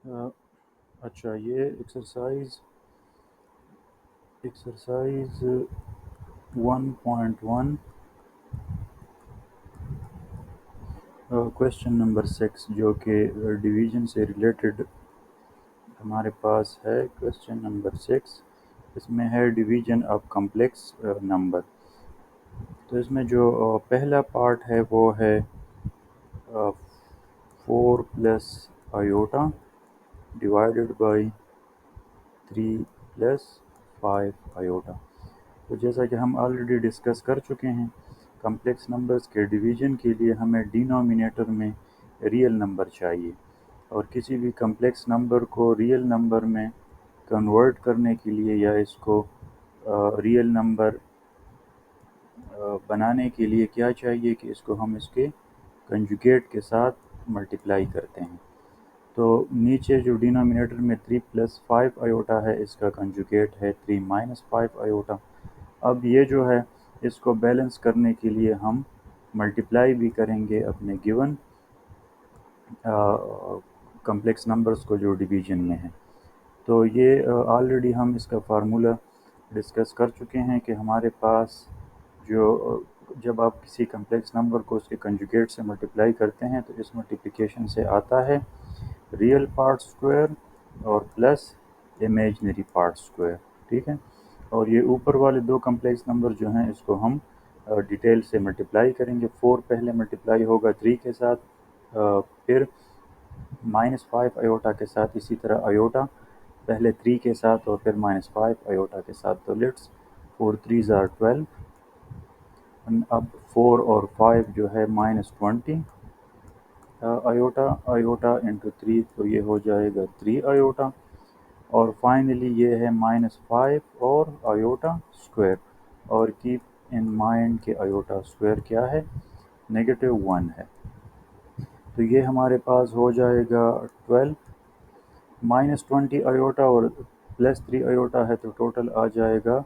अ, अच्छा, ये exercise 1.1 question number 6 जो कि डिवीज़न से रिलेटेड हमारे पास है। क्वेश्चन नंबर 6 इसमें है डिवीज़न ऑफ कॉम्प्लेक्स नंबर। तो इसमें जो पहला पार्ट है वो है 4 plus iota divided by 3 plus 5 iota. तो जैसा कि हम ऑलरेडी डिस्कस कर चुके हैं, कॉम्प्लेक्स नंबर्स के डिवीज़न के लिए हमें डिनोमिनेटर में रियल नंबर चाहिए, और किसी भी कॉम्प्लेक्स नंबर को रियल नंबर में कन्वर्ट करने के लिए या इसको रियल नंबर बनाने के लिए क्या चाहिए कि इसको हम इसके कंजुगेट के साथ मल्टीप्लाई करते हैं। तो नीचे जो डिनोमिनेटर में 3 प्लस 5 आयोटा है, इसका कंजुगेट है 3 माइनस 5 आयोटा। अब ये जो है इसको बैलेंस करने के लिए हम मल्टीप्लाई भी करेंगे अपने गिवन कॉम्प्लेक्स नंबर्स को जो डिवीज़न में है। तो ये ऑलरेडी हम इसका फार्मूला डिस्कस कर चुके हैं कि हमारे पास जो जब आप किसी कॉम्प्लेक्स नंबर को उसके कंजुगेट से मल्टीप्लाई करते हैं तो इस मल्टीप्लिकेशन से आता है रियल पार्ट स्क्वायर और प्लस इमेजिनरी पार्ट स्क्वायर। ठीक है, और ये ऊपर वाले दो कॉम्प्लेक्स नंबर जो हैं इसको हम डिटेल से मल्टीप्लाई करेंगे। 4 पहले मल्टीप्लाई होगा 3 के साथ, फिर -5 आयोटा के साथ, इसी तरह आयोटा पहले 3 के साथ और फिर -5 आयोटा के साथ। तो लेट्स 4 3 आर 12। अब 4 और 5 जो है -20 आयोटा, आयोटा इंटू 3 तो ये हो जाएगा 3 आयोटा, और फाइनली ये है -5 और आयोटा स्क्वायर। और कीप इन माइंड कि आयोटा स्क्वायर क्या है, -1 है। तो ये हमारे पास हो जाएगा 12 -20 आयोटा और +3 आयोटा है, तो टोटल आ जाएगा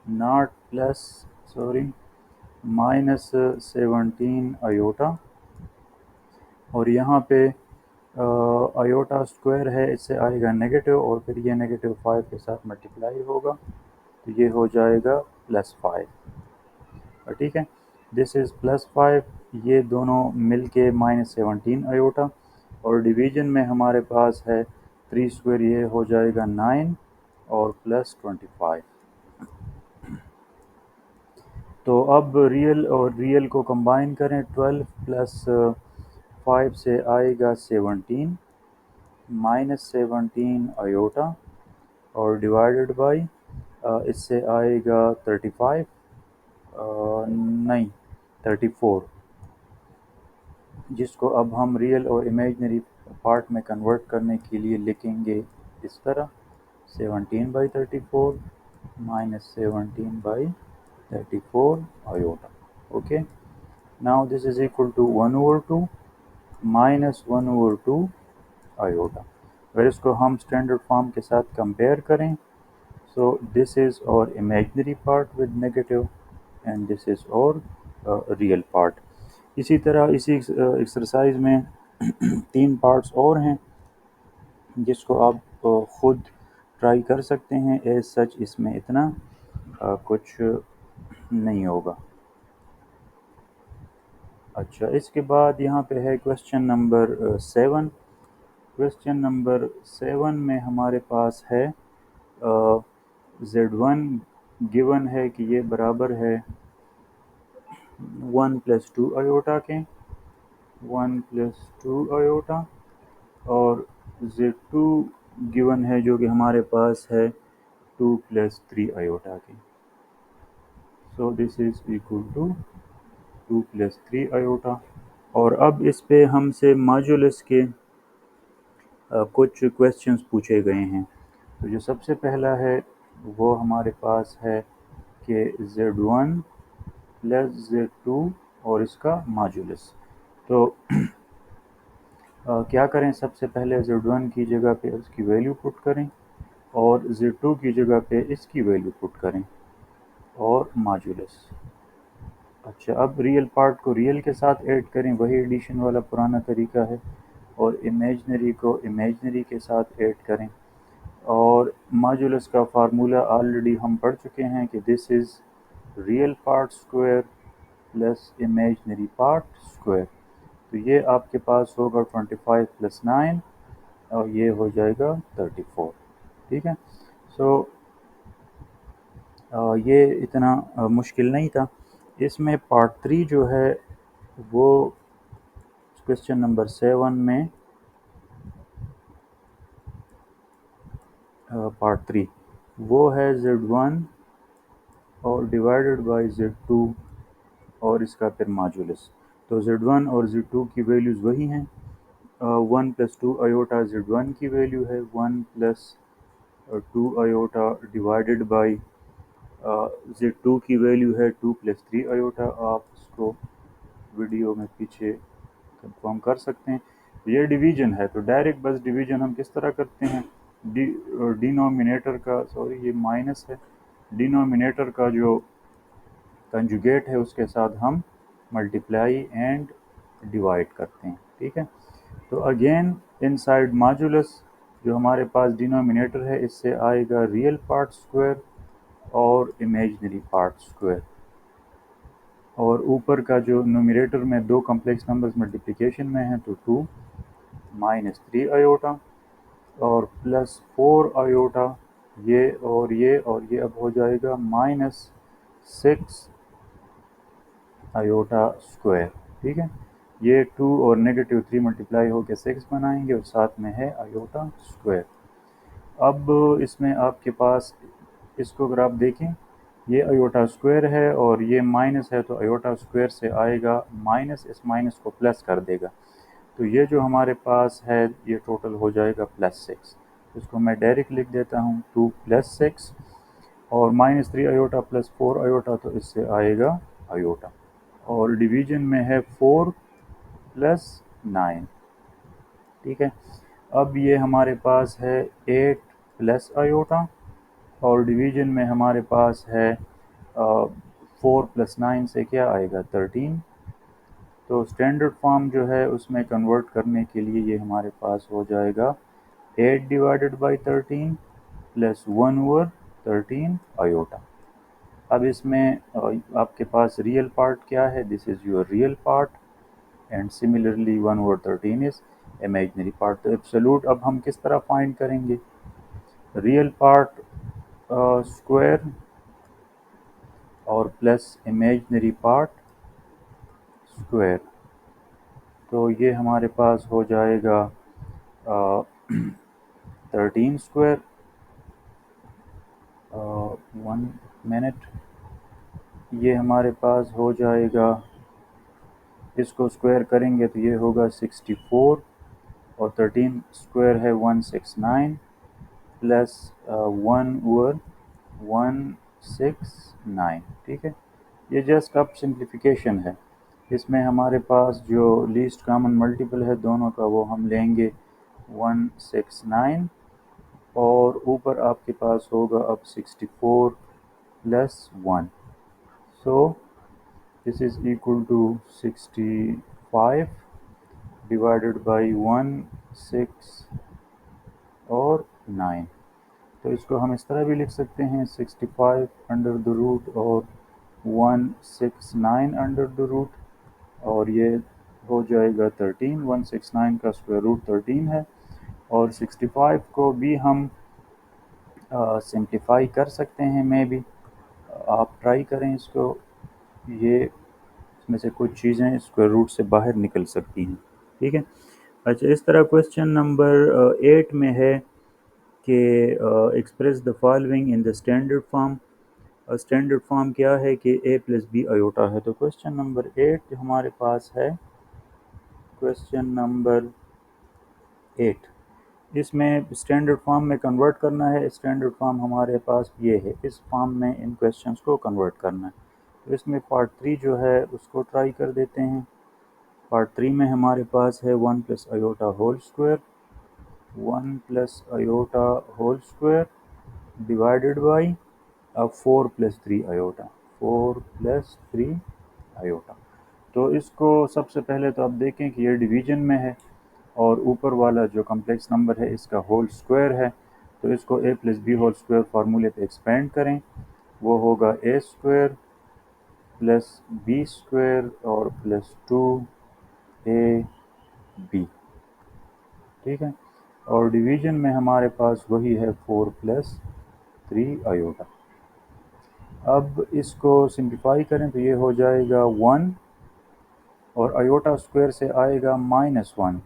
नॉट प्लस सॉरी -17 आयोटा। और यहाँ पे आयोटा स्क्वायर है, इससे आएगा नेगेटिव, और फिर ये -5 के साथ मल्टीप्लाई होगा तो ये हो जाएगा +5। ठीक है, दिस इज़ +5, ये दोनों मिल के -17 आयोटा, और डिवीज़न में हमारे पास है 3 स्क्वायर, ये हो जाएगा 9 और +25। तो अब रियल और रियल को कंबाइन करें, 12 प्लस 5 से आएगा 17 -17 आयोटा, और डिवाइडेड बाई इससे आएगा 35 नहीं 34, जिसको अब हम रियल और इमेजिनरी पार्ट में कन्वर्ट करने के लिए लिखेंगे इस तरह 17/34 -17/34 iota. Okay, now this is equal to 1/2 -1/2 iota. अगर इसको हम स्टैंडर्ड फॉर्म के साथ कंपेयर करें, so this is our imaginary part with negative and this is our real part। इसी तरह इसी एक्सरसाइज में 3 पार्ट्स और हैं जिसको आप ख़ुद ट्राई कर सकते हैं। एज सच इसमें इतना कुछ नहीं होगा। अच्छा, इसके बाद यहाँ पे है क्वेश्चन नंबर 7। क्वेश्चन नंबर 7 में हमारे पास है Z1 गिवन है कि ये बराबर है 1 + 2 आयोटा के, 1 + 2 आयोटा, और Z2 गिवन है जो कि हमारे पास है 2 + 3 आयोटा की। So this is equal to 2 + 3 iota. और अब इस पे हमसे मॉड्यूलस के कुछ क्वेश्चंस पूछे गए हैं। तो जो सबसे पहला है वो हमारे पास है कि Z1 + Z2 और इसका मॉड्यूलस। तो क्या करें, सबसे पहले Z1 की जगह पे उसकी वैल्यू पुट करें और Z2 की जगह पे इसकी वैल्यू पुट करें और मॉड्यूलस। अच्छा, अब रियल पार्ट को रियल के साथ ऐड करें, वही एडिशन वाला पुराना तरीका है। और इमेजनरी को इमेजनरी के साथ ऐड करें। और मॉड्यूलस का फार्मूला ऑलरेडी हम पढ़ चुके हैं कि this is real part square plus imaginary part square. तो ये आपके पास होगा 25 + 9 और ये हो जाएगा 34। ठीक है। सो ये इतना मुश्किल नहीं था। इसमें पार्ट 3 जो है वो क्वेश्चन नंबर 7 में पार्ट 3 वो है Z1 और डिवाइडेड बाय Z2 और इसका फिर मॉड्यूलस। तो Z1 और Z2 की वैल्यूज़ वही हैं। 1 + 2 आयोटा Z1 की वैल्यू है, 1 + 2 आयोटा डिवाइडेड बाय Z2 की वैल्यू है 2 + 3 आयोटा। आप इसको वीडियो में पीछे कंफर्म कर सकते हैं। ये डिवीज़न है, तो डायरेक्ट बस डिवीज़न हम किस तरह करते हैं, डिनोमिनेटर का, सॉरी ये माइनस है, डिनोमिनेटर का जो कंजुगेट है उसके साथ हम मल्टीप्लाई एंड डिवाइड करते हैं। ठीक है। तो अगेन इनसाइड मॉड्यूलस जो हमारे पास डिनोमिनेटर है इससे आएगा रियल पार्ट स्क्वायर और इमेजनरी पार्ट स्क्वायर, और ऊपर का जो न्यूमरेटर में दो कम्प्लेक्स नंबर्स मल्टीप्लिकेशन में है तो 2 - 3 आयोटा और +4 आयोटा, ये और ये अब हो जाएगा -6 आयोटा स्क्वायर। ठीक है। ये 2 और -3 मल्टीप्लाई होकर 6 बनाएंगे और साथ में है आयोटा स्क्वायर। अब इसमें आपके पास इसको अगर आप देखें, ये आयोटा स्क्वायर है और ये माइनस है, तो आयोटा स्क्वायर से आएगा माइनस, इस माइनस को प्लस कर देगा। तो ये जो हमारे पास है ये टोटल हो जाएगा +6। इसको मैं डायरेक्ट लिख देता हूँ, 2 + 6 और -3 आयोटा +4 आयोटा, तो इससे आएगा आयोटा। और डिवीज़न में है 4 + 9। ठीक है। अब ये हमारे पास है 8 + आयोटा और डिवीज़न में हमारे पास है 4 + 9 से क्या आएगा 13। तो स्टैंडर्ड फॉर्म जो है उसमें कन्वर्ट करने के लिए ये हमारे पास हो जाएगा 8 / 13 + 1/13 आयोटा। अब इसमें आपके पास रियल पार्ट क्या है, this is your real part and similarly 1/13 is imaginary part. तो एब्सोल्यूट अब हम किस तरह फाइंड करेंगे, रियल पार्ट स्क्वायर और प्लस इमेजनरी पार्ट स्क्वायर। तो ये हमारे पास हो जाएगा 13 स्क्वायर, 1 मिनट, ये हमारे पास हो जाएगा, इसको स्क्वायर करेंगे तो ये होगा 64 और 13 स्क्वायर है 169 प्लस 1/169। ठीक है। ये जस्ट अब सिंप्लीफिकेशन है। इसमें हमारे पास जो लीस्ट कॉमन मल्टीपल है दोनों का वो हम लेंगे 169 और ऊपर आपके पास होगा अब 64 + 1। So this is equal to 65 divided by 1, 6 और 9। तो इसको हम इस तरह भी लिख सकते हैं 65 अंडर द रूट और 169 अंडर द रूट, और ये हो जाएगा 13। 169 का स्क्वायर रूट 13 है और 65 को भी हम सिंप्लीफाई कर सकते हैं। मैं भी आप ट्राई करें इसको, ये इसमें से कुछ चीज़ें स्क्वायर रूट से बाहर निकल सकती हैं। ठीक है। अच्छा, इस तरह क्वेश्चन नंबर 8 में है कि express the following in the standard form. Standard form क्या है कि a + b आयोटा है। तो क्वेश्चन नंबर 8 जो हमारे पास है, क्वेश्चन नंबर 8, इसमें स्टैंडर्ड फॉर्म में कन्वर्ट करना है। स्टैंडर्ड फॉर्म हमारे पास ये है, इस फॉर्म में इन क्वेश्चंस को कन्वर्ट करना है। तो इसमें पार्ट 3 जो है उसको ट्राई कर देते हैं। पार्ट 3 में हमारे पास है 1 + iota whole square, 1 + iota whole square divided by 4 + 3 iota, 4 + 3 iota. तो इसको सबसे पहले तो आप देखें कि ये डिवीज़न में है, और ऊपर वाला जो कम्प्लेक्स नंबर है इसका होल स्क्वायर है, तो इसको a plus B whole square फार्मूले पे एक्सपेंड करें, वो होगा a square plus B square और प्लस 2ab, ठीक है। और डिवीज़न में हमारे पास वही है 4 प्लस 3 आयोटा। अब इसको सिंप्लीफाई करें तो ये हो जाएगा 1 और आयोटा स्क्वायर से आएगा -1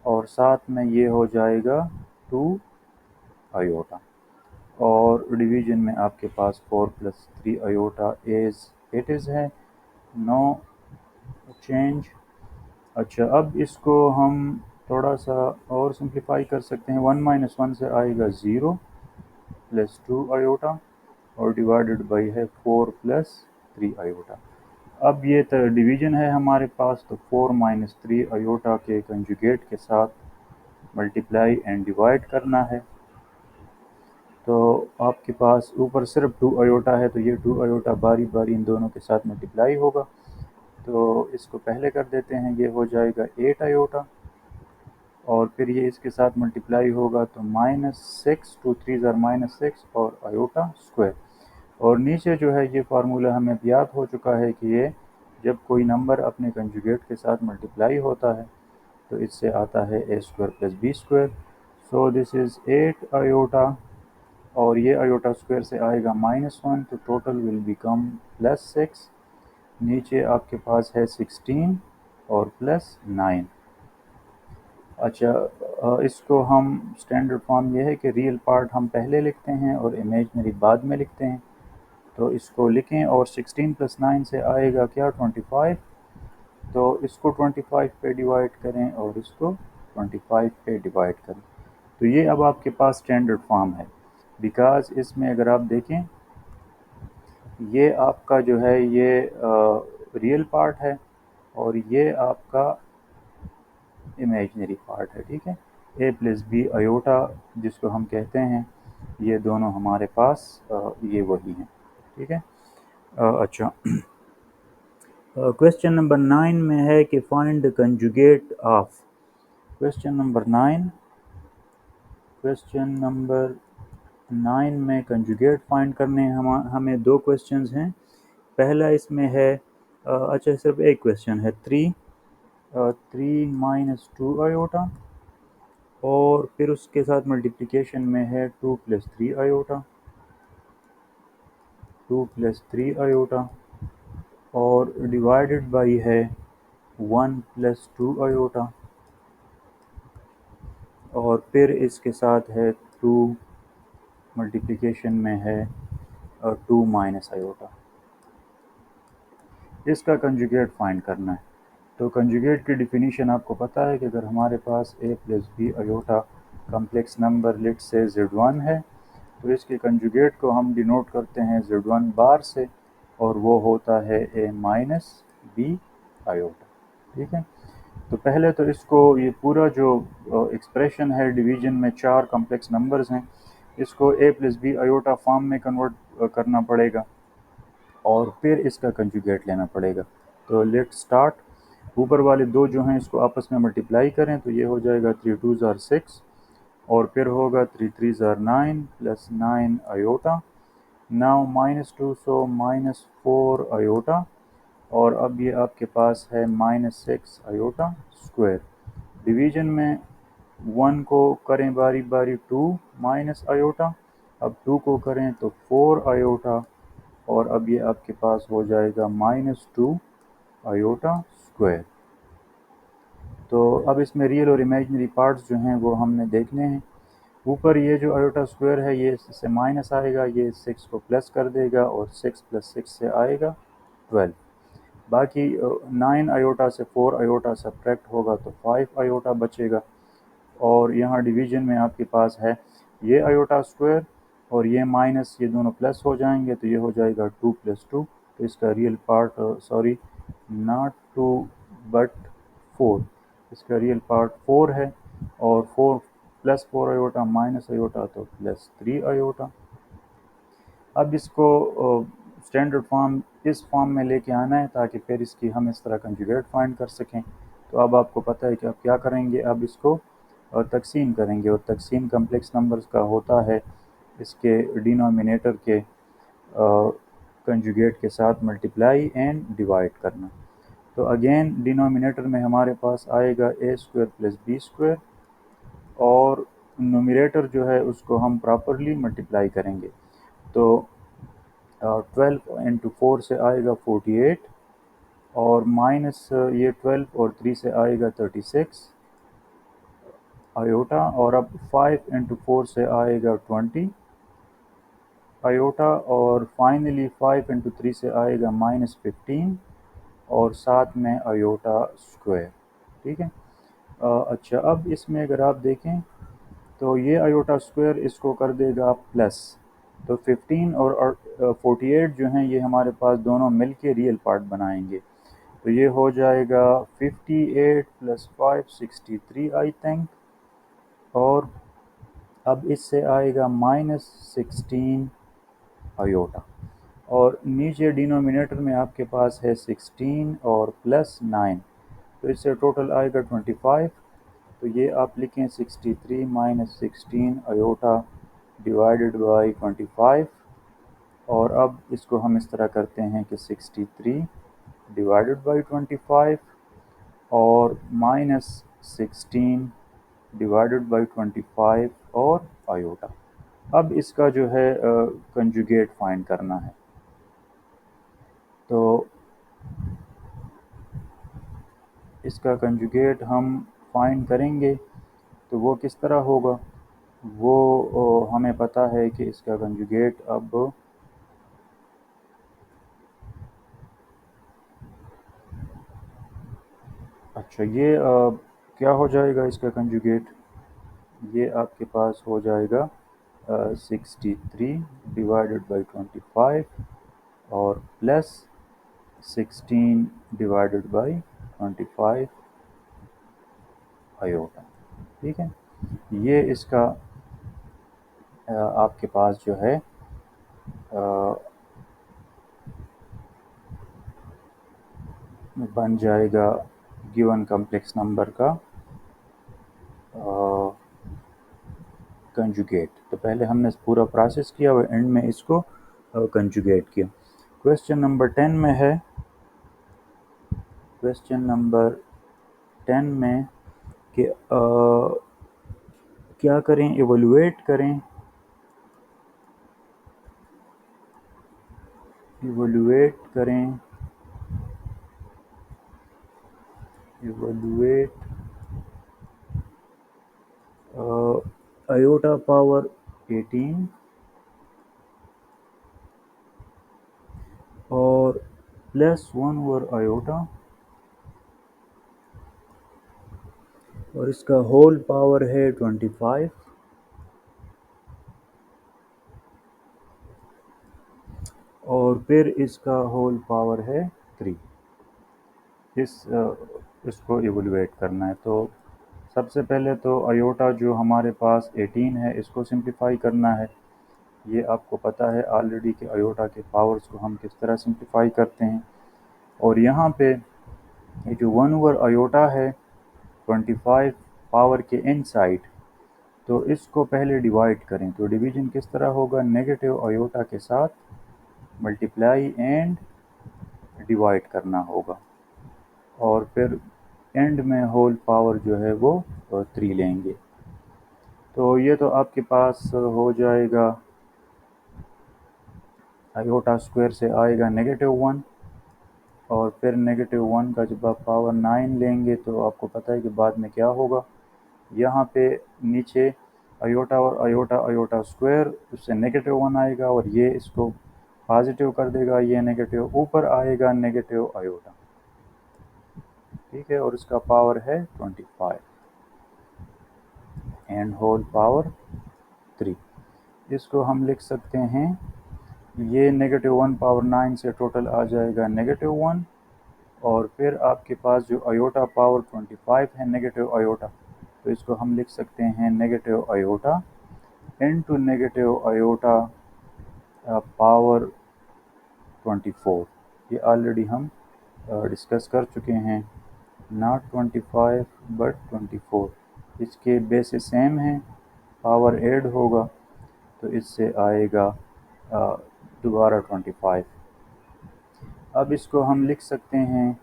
और साथ में ये हो जाएगा 2 आयोटा। और डिवीज़न में आपके पास 4 plus 3 iota as it is है, नो चेंज। अच्छा, अब इसको हम थोड़ा सा और सिंप्लीफाई कर सकते हैं। 1 - 1 से आएगा 0 प्लस 2 आयोटा और डिवाइडेड बाई है 4 प्लस 3 आयोटा। अब ये डिवीज़न है हमारे पास, तो 4 - 3 आयोटा के कंजुगेट के साथ मल्टीप्लाई एंड डिवाइड करना है। तो आपके पास ऊपर सिर्फ 2 आयोटा है, तो ये 2 आयोटा बारी बारी इन दोनों के साथ मल्टीप्लाई होगा। तो इसको पहले कर देते हैं, ये हो जाएगा 8 आयोटा और फिर ये इसके साथ मल्टीप्लाई होगा तो -6, 2 3 -6 और आयोटा स्क्वायर। और नीचे जो है ये फार्मूला हमें याद हो चुका है कि ये जब कोई नंबर अपने कंजुगेट के साथ मल्टीप्लाई होता है तो इससे आता है a square plus B square. So this is 8 iota और ये आयोटा स्क्वायर से आएगा -1, तो टोटल विल बिकम +6। नीचे आपके पास है 16 और +9। अच्छा, इसको हम स्टैंडर्ड फॉर्म ये है कि रियल पार्ट हम पहले लिखते हैं और इमेजनरी बाद में लिखते हैं। तो इसको लिखें और 16 + 9 से आएगा क्या 25, तो इसको 25 पे डिवाइड करें और इसको 25 पे डिवाइड करें। तो ये अब आपके पास स्टैंडर्ड फॉर्म है। बिकॉज इसमें अगर आप देखें ये आपका जो है ये रियल पार्ट है और ये आपका इमेजनरी पार्ट है, ठीक है। a प्लस बी आयोटा जिसको हम कहते हैं, ये दोनों हमारे पास ये वही हैं, ठीक है। अच्छा, क्वेश्चन नंबर 9 में है कि find the conjugate of. Question number 9 में कंजुगेट फाइंड करने हैं हमें। दो क्वेश्चंस हैं। पहला इसमें है अच्छा सिर्फ एक क्वेश्चन है, 3 - 2 आयोटा और फिर उसके साथ मल्टीप्लिकेशन में है 2 + 3 आयोटा, 2 + 3 आयोटा और डिवाइडेड बाई है 1 + 2 आयोटा और फिर इसके साथ है 2 मल्टीप्लिकेशन में है 2 - आयोटा। इसका कंजुगेट फाइंड करना है। तो कंजुगेट की डिफिनीशन आपको पता है कि अगर हमारे पास a + b iota complex number let say z1 है तो इसके कंजुगेट को हम डिनोट करते हैं z1 बार से और वो होता है a - b आयोटा, ठीक है। तो पहले तो इसको ये पूरा जो एक्सप्रेशन है डिवीज़न में 4 कम्प्लेक्स नंबर्स हैं, इसको a + b आयोटा फॉर्म में कन्वर्ट करना पड़ेगा और फिर इसका कंजुगेट लेना पड़ेगा। तो लेट्स स्टार्ट। ऊपर वाले दो जो हैं इसको आपस में मल्टीप्लाई करें तो ये हो जाएगा 3 2 = 6 और फिर होगा 3 3 = 9 + 9 आयोटा, नाउ -2 सो -4 आयोटा और अब ये आपके पास है -6 आयोटा स्क्वायर। डिवीज़न में 1 को करें बारी बारी 2 माइनस आयोटा, अब 2 को करें तो 4 आयोटा और अब ये आपके पास हो जाएगा -2 आयोटा स्क्वायर। तो अब इसमें रियल और इमेजिनरी पार्ट्स जो हैं वो हमने देखने हैं। ऊपर ये जो आयोटा स्क्वायर है ये इससे माइनस आएगा, ये 6 को प्लस कर देगा और 6 + 6 से आएगा 12। बाकी 9 आयोटा से 4 आयोटा सब्ट्रैक्ट होगा तो 5 आयोटा बचेगा और यहाँ डिवीज़न में आपके पास है ये आयोटा स्क्वायर और ये माइनस, ये दोनों प्लस हो जाएंगे तो ये हो जाएगा 2 + 2। तो इसका real part sorry not 2 but 4, इसका रियल पार्ट 4 है और 4 + 4 आयोटा माइनस आयोटा तो +3 आयोटा। अब इसको स्टैंडर्ड फॉर्म इस फॉर्म में लेके आना है ताकि फिर इसकी हम इस तरह कंजुगेट फाइंड कर सकें। तो अब आपको पता है कि आप क्या करेंगे, अब इसको तकसीम करेंगे, और तकसीम कम्प्लेक्स नंबर्स का होता है इसके डिनोमिनेटर के कंजुगेट के साथ मल्टीप्लाई एंड डिवाइड करना। तो अगेन डिनोमिनेटर में हमारे पास आएगा ए स्क्वायर प्लस बी स्क्वायर, और नोमिनेटर जो है उसको हम प्रॉपरली मल्टीप्लाई करेंगे। तो 12 इंटू 4 से आएगा 48, और माइनस ये 12 और 3 से आएगा 36 आयोटा, और अब 5 इंटू 4 से आएगा 20 आयोटा, और फाइनली 5 इंटू 3 से आएगा -15, और साथ में आयोटा स्क्वायर। ठीक है। अच्छा, अब इसमें अगर आप देखें तो ये आयोटा स्क्वायर इसको कर देगा प्लस, तो 15 और 48 जो हैं ये हमारे पास दोनों मिल के रियल पार्ट बनाएंगे। तो ये हो जाएगा 58 प्लस 5 63 आई थिंक, और अब इससे आएगा -16 आयोटा, और नीचे डिनोमिनेटर में आपके पास है 16 और प्लस 9, तो इससे टोटल आएगा 25। तो ये आप लिखें 63 माइनस 16 आयोटा डिवाइडेड बाई 25, और अब इसको हम इस तरह करते हैं कि 63 डिवाइडेड बाई 25 और -16 डिवाइडेड बाई 25 और आयोटा। अब इसका जो है कंजुगेट फाइंड करना है। तो इसका कंजुगेट हम फाइंड करेंगे, तो वो किस तरह होगा, वो हमें पता है कि इसका कंजुगेट अब अच्छा ये क्या हो जाएगा इसका कंजुगेट, ये आपके पास हो जाएगा 63 डिवाइडेड बाई 25 और प्लस 16 डिवाइडेड बाई 25 आयोटा। ठीक है, ये इसका आपके पास जो है बन जाएगा गिवन कम्प्लेक्स नंबर का कंजुगेट। तो पहले हमने पूरा प्रोसेस किया और एंड में इसको कंजुगेट किया। क्वेश्चन नंबर 10 में है, क्वेश्चन नंबर 10 में कि क्या करें, इवोल्यूएट करें, इवोल्यूएट करें, इवोल्यूएट आयोटा पावर 18 और प्लस 1 ओवर आयोटा, और इसका होल पावर है 25, और फिर इसका होल पावर है 3। इसको इवोल्यूएट करना है। तो सबसे पहले तो आयोटा जो हमारे पास 18 है इसको सिंप्लीफाई करना है। ये आपको पता है ऑलरेडी कि आयोटा के पावर्स को हम किस तरह सिंप्लीफाई करते हैं। और यहाँ पे ये जो 1 ओवर आयोटा है 25 पावर के इनसाइड, तो इसको पहले डिवाइड करें। तो डिवीजन किस तरह होगा, नेगेटिव आयोटा के साथ मल्टीप्लाई एंड डिवाइड करना होगा, और फिर एंड में होल पावर जो है वो 3 लेंगे। तो ये तो आपके पास हो जाएगा, आयोटा स्क्वायर से आएगा -1, और फिर -1 का जब आप पावर 9 लेंगे तो आपको पता है कि बाद में क्या होगा। यहाँ पे नीचे आयोटा और आयोटा आयोटा स्क्वायर, उससे -1 आएगा, और ये इसको पॉजिटिव कर देगा, ये नेगेटिव, ऊपर आएगा नेगेटिव आयोटा। ठीक है, और इसका पावर है 25 एंड होल पावर 3। इसको हम लिख सकते हैं, ये -1 पावर 9 से टोटल आ जाएगा -1, और फिर आपके पास जो आयोटा पावर 25 है नेगेटिव आयोटा, तो इसको हम लिख सकते हैं negative iota into negative iota power 24। ये ऑलरेडी हम डिस्कस कर चुके हैं नॉट 25 बट 24। इसके बेसिस सेम हैं, पावर ऐड होगा तो इससे आएगा दोबारा 25। अब इसको हम लिख सकते हैं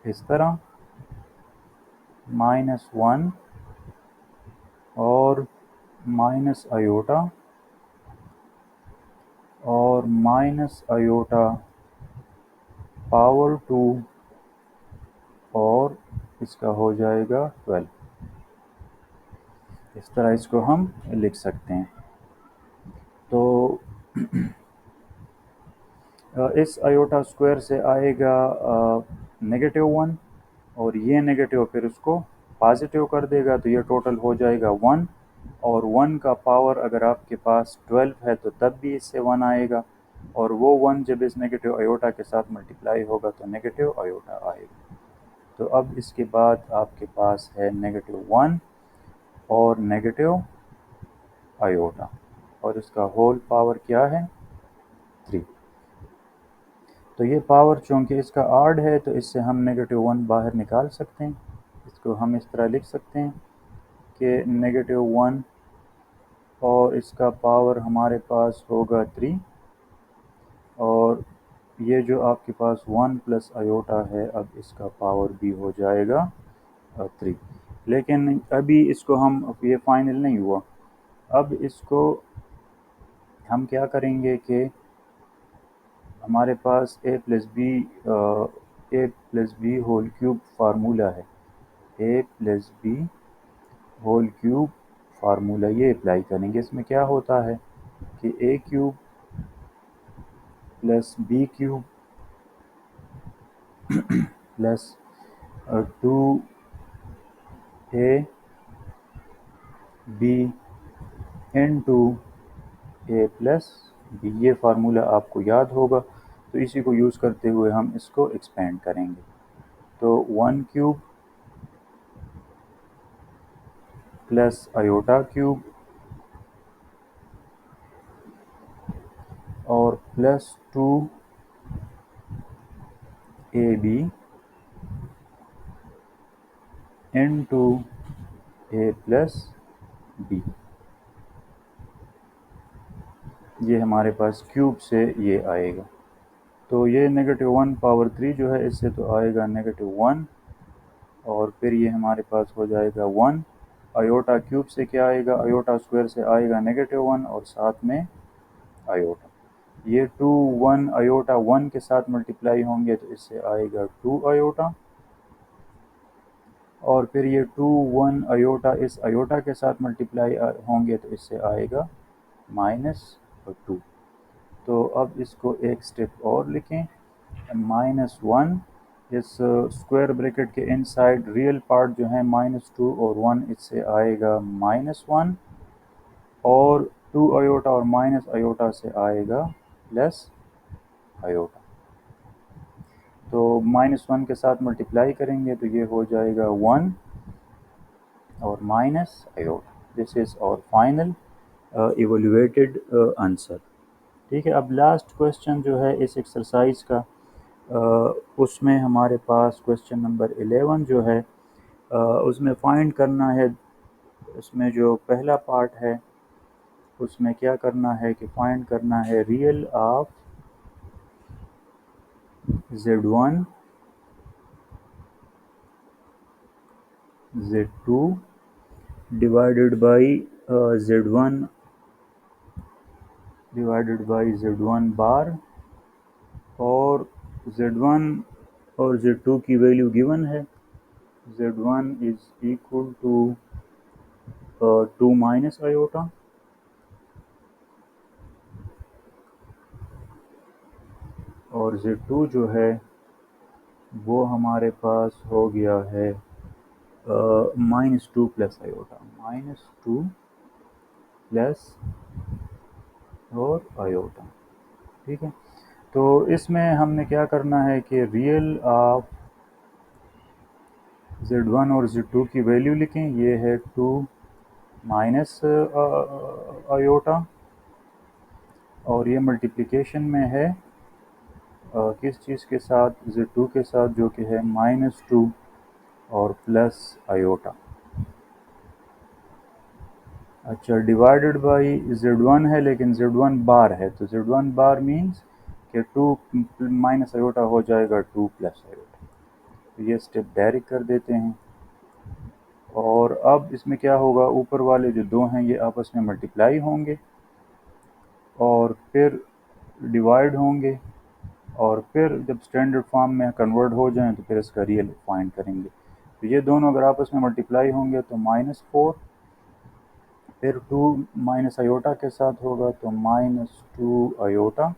इस तरह -1 और माइनस आयोटा और माइनस आयोटा पावर 2 और इसका हो जाएगा 12। इस तरह इसको हम लिख सकते हैं। तो इस आयोटा स्क्वायर से आएगा -1 और ये नेगेटिव फिर उसको पॉजिटिव कर देगा तो ये टोटल हो जाएगा 1। और 1 का पावर अगर आपके पास 12 है तो तब भी इससे 1 आएगा, और वो 1 जब इस नेगेटिव आयोटा के साथ मल्टीप्लाई होगा तो नेगेटिव आयोटा आएगा। तो अब इसके बाद आपके पास है -1 और नेगेटिव आयोटा, और इसका होल पावर क्या है 3। तो ये पावर चूँकि इसका ऑड है तो इससे हम -1 बाहर निकाल सकते हैं। इसको हम इस तरह लिख सकते हैं कि -1 और इसका पावर हमारे पास होगा 3, और ये जो आपके पास 1 प्लस आयोटा है अब इसका पावर भी हो जाएगा 3। लेकिन अभी इसको हम, ये फाइनल नहीं हुआ, अब इसको हम क्या करेंगे कि हमारे पास a plus B whole cube formula है। a plus B whole cube formula ये अप्लाई करेंगे। इसमें क्या होता है कि a cube plus B cube plus 2ab into a plus B, ये फार्मूला आपको याद होगा, तो इसी को यूज़ करते हुए हम इसको एक्सपेंड करेंगे। तो 1 क्यूब प्लस आयोटा क्यूब और plus 2ab into a plus B, ये हमारे पास क्यूब से ये आएगा। तो ये -1 पावर 3 जो है इससे तो आएगा -1, और फिर ये हमारे पास हो जाएगा 1। आयोटा क्यूब से क्या आएगा, आयोटा स्क्वायर से आएगा -1 और साथ में आयोटा। ये 2 1 आयोटा 1 के साथ मल्टीप्लाई होंगे तो इससे आएगा 2 आयोटा, और फिर ये 2 1 आयोटा इस आयोटा के साथ मल्टीप्लाई होंगे तो इससे आएगा -2। तो अब इसको एक स्टेप और लिखें, -1 इस स्क्वायर ब्रैकेट के इनसाइड रियल पार्ट जो है -2 और 1, इससे आएगा -1, और 2 आयोटा और माइनस आयोटा से आएगा प्लस आयोटा। तो -1 के साथ मल्टीप्लाई करेंगे तो ये हो जाएगा 1 और माइनस आयोटा। दिस इज़ और फाइनल इवैल्यूएटेड आंसर। ठीक है, अब लास्ट क्वेश्चन जो है इस एक्सरसाइज का, उसमें हमारे पास क्वेश्चन नंबर 11 जो है उसमें फाइंड करना है, उसमें जो पहला पार्ट है उसमें क्या करना है कि फाइंड करना है real of z1 z2 divided by z1 bar, और z1 और z2 की वैल्यू गिवन है। z1 is equal to 2 minus iota, और z2 जो है वो हमारे पास हो गया है -2 प्लस आयोटा, -2 प्लस और आयोटा। ठीक है, तो इसमें हमने क्या करना है कि रियल ऑफ z1 और z2 की वैल्यू लिखें। ये है 2 माइनस आयोटा, और ये मल्टीप्लिकेशन में है किस चीज़ के साथ, Z2 के साथ, जो कि है -2 और प्लस आयोटा। अच्छा, डिवाइडेड बाई Z1 है, लेकिन Z1 बार है, तो Z1 बार मीन्स कि 2 माइनस आयोटा हो जाएगा 2 प्लस आयोटा। तो ये स्टेप डायरेक्ट कर देते हैं। और अब इसमें क्या होगा, ऊपर वाले जो दो हैं ये आपस में मल्टीप्लाई होंगे और फिर डिवाइड होंगे, और फिर जब स्टैंडर्ड फॉर्म में कन्वर्ट हो जाएं तो फिर इसका रियल फाइंड करेंगे। तो ये दोनों अगर आपस में मल्टीप्लाई होंगे तो -4, फिर 2 माइनस आयोटा के साथ होगा तो -2 आयोटा,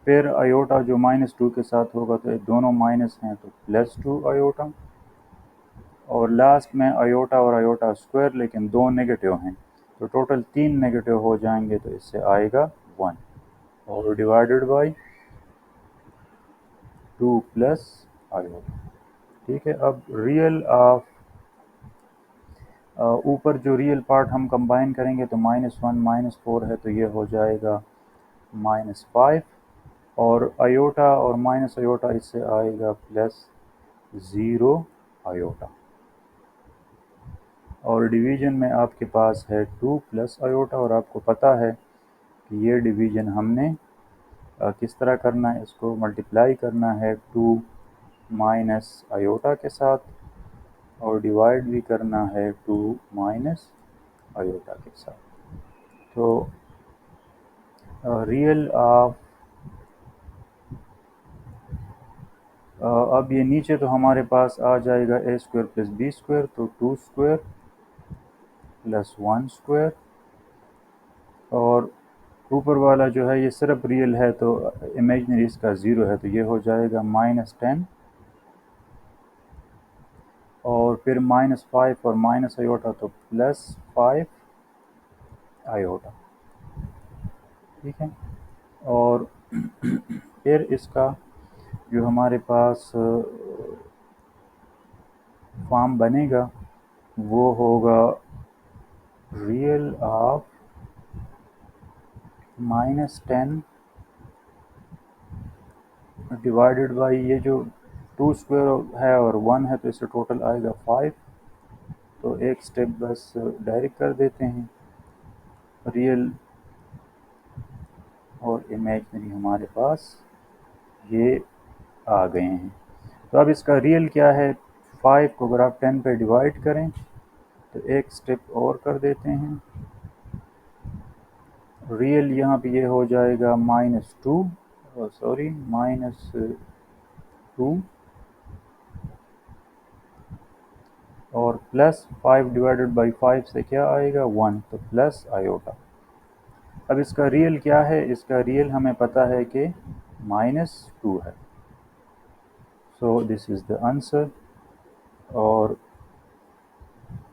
फिर आयोटा जो -2 के साथ होगा तो ये दोनों माइनस हैं तो +2 आयोटा, और लास्ट में आयोटा और आयोटा स्क्वायर, लेकिन दो नेगेटिव हैं तो टोटल 3 नेगेटिव हो जाएंगे, तो इससे आएगा 1 और डिवाइडेड बाई 2 प्लस आयोटा। ठीक है, अब रियल ऑफ ऊपर जो रियल पार्ट हम कंबाइन करेंगे तो -1 -4 है, तो ये हो जाएगा -5, और आयोटा और माइनस आयोटा इससे आएगा +0 आयोटा, और डिवीज़न में आपके पास है 2 प्लस आयोटा, और आपको पता है कि ये डिवीज़न हमने किस तरह करना है, इसको मल्टीप्लाई करना है 2 माइनस आयोटा के साथ, और डिवाइड भी करना है 2 माइनस आयोटा के साथ। तो रियल ऑफ अब ये नीचे तो हमारे पास आ जाएगा a² + b², तो 2² + 1², और ऊपर वाला जो है ये सिर्फ रियल है तो इमेजिनरी इसका 0 है, तो ये हो जाएगा -10, और फिर -5 और माइनस आयोटा तो +5 आयोटा। ठीक है, और फिर इसका जो हमारे पास फॉर्म बनेगा वो होगा रियल ऑफ -10 डिवाइडेड बाई ये जो 2² है और 1 है, तो इससे टोटल आएगा 5। तो एक स्टेप बस डायरेक्ट कर देते हैं, रियल और इमेजिनरी हमारे पास ये आ गए हैं। तो अब इसका रियल क्या है, 5 को अगर आप 10 पे डिवाइड करें तो एक स्टेप और कर देते हैं, रियल यहाँ पे ये हो जाएगा -2, सॉरी -2, और +5 डिवाइडेड बाई 5 से क्या आएगा 1, तो प्लस आयोटा। अब इसका रियल क्या है, इसका रियल हमें पता है कि -2 है, सो दिस इज़ द आंसर। और